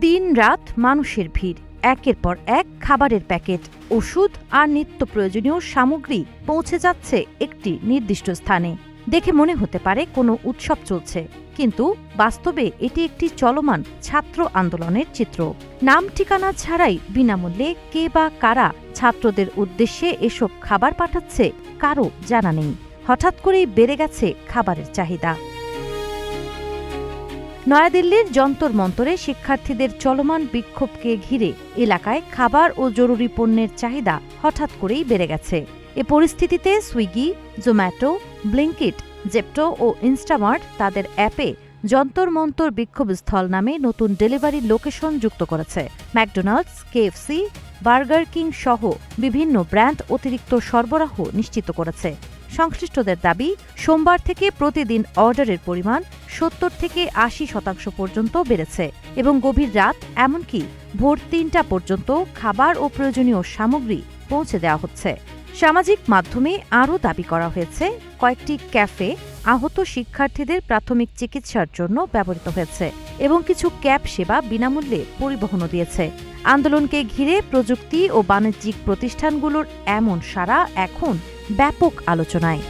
দিন-রাত মানুষের ভিড়, একের পর এক খাবারের প্যাকেট, ওষুধ আর নিত্য প্রয়োজনীয় সামগ্রী পৌঁছে যাচ্ছে একটি নির্দিষ্ট স্থানে। দেখে মনে হতে পারে কোনো উৎসব চলছে, কিন্তু বাস্তবে এটি একটি চলমান ছাত্র আন্দোলনের চিত্র। নাম ঠিকানা ছাড়াই বিনামূল্যে কে বা কারা ছাত্রদের উদ্দেশ্যে এসব খাবার পাঠাচ্ছে কারও জানা নেই। হঠাৎ করেই বেড়ে গেছে খাবারের চাহিদা। নয়াদিল্লির যন্তর মন্তরে শিক্ষার্থীদের চলমান বিক্ষোভকে ঘিরে এলাকায় খাবার ও জরুরি পণ্যের চাহিদা হঠাৎ করেই বেড়ে গেছে। এ পরিস্থিতিতে সুইগি, জোম্যাটো, ব্লিঙ্কিট, জেপ্টো ও ইনস্টামার্ট তাদের অ্যাপে যন্তর মন্তর বিক্ষোভস্থল নামে নতুন ডেলিভারি লোকেশন যুক্ত করেছে। ম্যাকডোনাল্ডস, কেএফসি, বার্গার কিং সহ বিভিন্ন ব্র্যান্ড অতিরিক্ত সরবরাহ নিশ্চিত করেছে। সংশ্লিষ্টদের দাবি, সোমবার থেকে প্রতিদিন অর্ডারের পরিমাণ ৭০ থেকে ৮০% পর্যন্ত বেড়েছে এবং গভীর রাত এমনকি ভোর ৩টা পর্যন্ত খাবার ও প্রয়োজনীয় সামগ্রী পৌঁছে দেওয়া হচ্ছে। সামাজিক মাধ্যমে আরও দাবি করা হয়েছে, কয়েকটি ক্যাফে আহত শিক্ষার্থীদের প্রাথমিক চিকিৎসার জন্য ব্যবহৃত হয়েছে এবং কিছু ক্যাব সেবা বিনামূল্যে পরিবহনও দিয়েছে। আন্দোলনকে ঘিরে প্রযুক্তি ও বাণিজ্যিক প্রতিষ্ঠানগুলোর এমন সাড়া এখন ব্যাপক আলোচনায়।